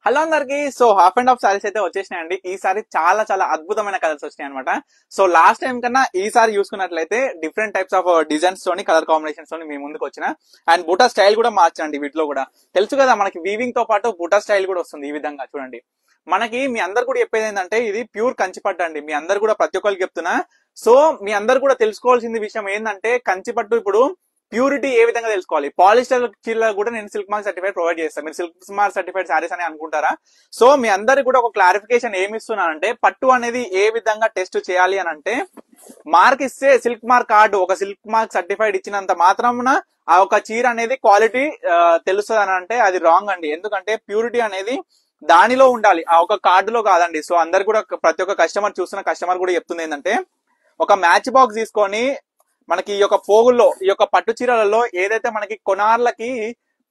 Hello అందరికి. So half and half saris అయితే వచ్చేసినాయండి. ఈసారి చాలా చాలా అద్భుతమైన కలర్స్ వచ్చినాయి అనమాట. సో లాస్ట్ టైం కన్నా ఈసారి చూసుకున్నట్లయితే డిఫరెంట్ టైప్స్ ఆఫ్ డిజైన్స్ తోని కలర్ కాంబినేషన్స్ తోని మీ ముందుకు వచ్చిన. అండ్ బూటా స్టైల్ కూడా మార్చండి. వీటిలో కూడా తెలుసు కదా మనకి వీవింగ్ తో పాటు బూటా స్టైల్ కూడా వస్తుంది. ఈ విధంగా చూడండి. మనకి మీ అందరు కూడా చెప్పేది ఏంటంటే ఇది ప్యూర్ కంచిపట్టు అండి. మీ అందరు కూడా ప్రతి ఒక్కరికి చెప్తున్నా. సో మీ అందరు కూడా తెలుసుకోవాల్సిన విషయం ఏంటంటే కంచిపట్టు ఇప్పుడు ప్యూరిటీ ఏ విధంగా తెలుసుకోవాలి. పాలిస్టర్ చీరలో కూడా నేను సిల్క్ మార్క్ సర్టిఫైడ్ ప్రొవైడ్ చేస్తాను. మీరు సిల్క్ మార్క్ సర్టిఫైడ్ సారీస్ అని అనుకుంటారా? సో మీ అందరికి కూడా ఒక క్లారిఫికేషన్ ఏమి ఇస్తున్నానంటే పట్టు అనేది ఏ విధంగా టెస్ట్ చేయాలి అని అంటే మార్క్ ఇస్తే సిల్క్ మార్క్ కార్డు ఒక సిల్క్ మార్క్ సర్టిఫైడ్ ఇచ్చినంత మాత్రమున ఆ ఒక చీర అనేది క్వాలిటీ తెలుస్తుంది అని అంటే అది రాంగ్ అండి. ఎందుకంటే ప్యూరిటీ అనేది దానిలో ఉండాలి, ఆ ఒక కార్డులో కాదండి. సో అందరు కూడా ప్రతి ఒక్క కస్టమర్ చూస్తున్న కస్టమర్ కూడా చెప్తుంది ఏంటంటే ఒక మ్యాచ్ బాక్స్ తీసుకొని మనకి ఈ యొక్క పోగుల్లో ఈ యొక్క పట్టు చీరలలో ఏదైతే మనకి కొనార్లకి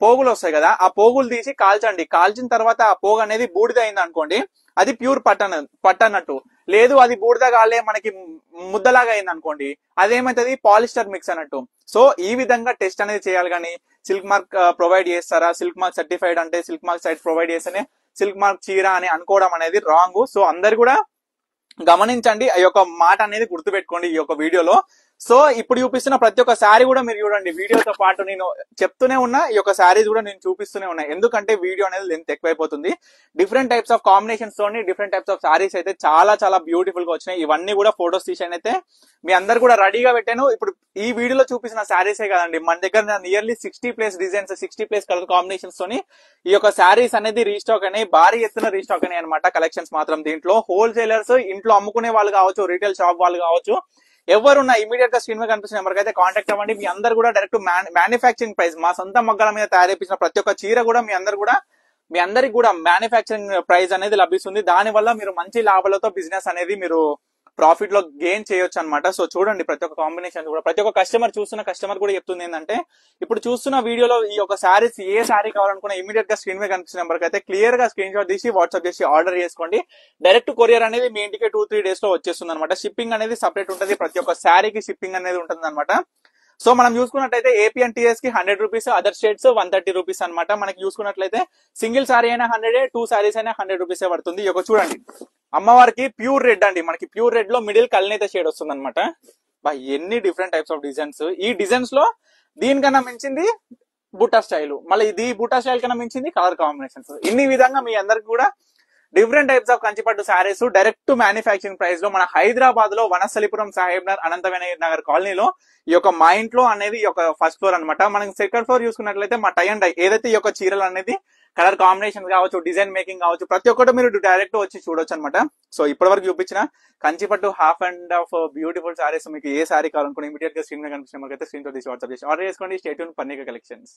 పోగులు వస్తాయి కదా, ఆ పోగులు తీసి కాల్చండి. కాల్చిన తర్వాత ఆ పోగు అనేది బూడిద అయింది అనుకోండి, అది ప్యూర్ పట్టన్నట్టు. లేదు అది బూడిద కాలే మనకి ముద్దలాగా అయింది అనుకోండి, అదేమైతుంది పాలిస్టర్ మిక్స్ అన్నట్టు. సో ఈ విధంగా టెస్ట్ అనేది చేయాలి. కానీ సిల్క్ మార్క్ ప్రొవైడ్ చేస్తారా, సిల్క్ మార్క్ సర్టిఫైడ్ అంటే సిల్క్ మార్క్ సైట్ ప్రొవైడ్ చేస్తేనే సిల్క్ మార్క్ చీర అని అనుకోవడం అనేది రాంగ్. సో అందరు కూడా గమనించండి, ఈ యొక్క మాట అనేది గుర్తుపెట్టుకోండి ఈ యొక్క వీడియోలో. సో ఇప్పుడు చూపిస్తున్న ప్రతి ఒక్క శారీ కూడా మీరు చూడండి. వీడియోతో పాటు నేను చెప్తూనే ఉన్నా, ఈ యొక్క శారీస్ కూడా నేను చూపిస్తూనే ఉన్నా. ఎందుకంటే వీడియో అనేది లెంత్ ఎక్కువైపోతుంది. డిఫరెంట్ టైప్స్ ఆఫ్ కాంబినేషన్స్ తోని డిఫరెంట్ టైప్స్ ఆఫ్ శారీస్ అయితే చాలా చాలా బ్యూటిఫుల్ గా వచ్చినాయి. ఇవన్నీ కూడా ఫోటోస్ తీసాను అయితే మీ అందరు కూడా రెడీగా పెట్టాను. ఇప్పుడు ఈ వీడియోలో చూపించిన శారీసే కదండి, మన దగ్గర నియర్లీ 60+ డిజైన్స్ 60+ కలర్ కాంబినేషన్స్ తోని ఈ యొక్క శారీస్ అనేది రీస్టాక్ అయినాయి. భారీ ఎత్తున రీస్టాక్ అయినాయి అనమాట. కలెక్షన్స్ మాత్రం దీంట్లో హోల్సేలర్స్, ఇంట్లో అమ్ముకునే వాళ్ళు కావచ్చు, రీటైల్ షాప్ వాళ్ళు కావచ్చు, ఎవరున్నా ఇమీడియట్ గా స్క్రీన్ మీద కనిపిస్తున్న నెంబర్కి అయితే కాంటాక్ట్ అవ్వండి. మీ అందరు కూడా డైరెక్ట్ మ్యానుఫ్యాక్చరింగ్ ప్రైస్, మా సొంత మగ్గాల మీద తయారు చేయించిన ప్రతి ఒక్క చీర కూడా మీ అందరికి కూడా మ్యానుఫ్యాక్చరింగ్ ప్రైస్ అనేది లభిస్తుంది. దాని వల్ల మీరు మంచి లాభాలతో బిజినెస్ అనేది మీరు ప్రాఫిట్ లో గెయిన్ చేయొచ్చు అనమాట. సో చూడండి ప్రతి ఒక్క కాంబినేషన్ కూడా ప్రతి ఒక్క చూస్తున్న కస్టమర్ కూడా చెప్తుంది ఏంటంటే ఇప్పుడు చూస్తున్న వీడియోలో ఈ యొక్క శారీస్ ఏ శారీ కావాలనుకున్నా ఇమీడియట్ గా స్క్రీన్ మీద కనిపిస్తున్న నెంబర్కి అయితే క్లియర్ గా స్క్రీన్ షాట్ తీసి వాట్సాప్ చేసి ఆర్డర్ చేసుకోండి. డైరెక్ట్ కొరియర్ అనేది మీ ఇంటికి 2-3 డేస్ లో వచ్చేస్తుంది అనమాట. షిప్పింగ్ అనేది సపరేట్ ఉంటుంది. ప్రతి ఒక్క శారీకి షిప్పింగ్ అనేది ఉంటుంది అనమాట. సో మనం చూసుకున్నట్లయితే ఏపీ అండ్ టీఎస్ కి 100 రూపీస్, అదర్ స్టేట్స్ 130 రూపీస్ అనమాట. మనకి చూసుకున్నట్లయితే సింగిల్ సారీ అయినా 100, 2 సారీస్ అయినా 100 రూపీస్ పడుతుంది. ఈ యొక్క చూడండి అమ్మవారికి ప్యూర్ రెడ్ అండి. మనకి ప్యూర్ రెడ్ లో మిడిల్ కల్నేత షేడ్ వస్తుంది అనమాట. ఎన్ని డిఫరెంట్ టైప్స్ ఆఫ్ డిజైన్స్. ఈ డిజైన్స్ లో దీనికన్నా మించింది బుట్టా స్టైల్, మళ్ళీ ఇది బుట్టా స్టైల్ కన్నా మించింది కలర్ కాంబినేషన్స్. ఇన్ని విధంగా మీ అందరికి కూడా different types of Kanchipattu saris direct manufacturing price లో మన హైదరాబాద్ లో వనస్థలిపురం సాహెబ్ అనంతవినాయక్ కాలనీలో ఈ యొక్క మా ఇంట్లో అనేది ఈ యొక్క ఫస్ట్ ఫ్లోర్ అనమాట. మనం సెకండ్ ఫ్లోర్ చూసుకున్నట్లయితే మా టై అండ్ డై ఏదైతే ఈ యొక్క చీరలు అనేది కలర్ కాంబినేషన్ కావచ్చు, డిజైన్ మేకింగ్ కావచ్చు, ప్రతి ఒక్కటి మీరు డైరెక్ట్ వచ్చి చూడొచ్చు అనమాట. సో ఇప్పటి వరకు చూపించిన కంచిపట్టు half and half beautiful sarees మీకు ఏ సారీ కావాలనుకుని ఇమీడియట్ గా స్క్రీన్ మీద కనిపిస్తున్న అయితే స్క్రీన్ తో తీసి వాట్సాప్ చేసి ఆర్డర్ చేసుకోండి. స్టే ట్యూన్ పన్నీక కలెక్షన్స్.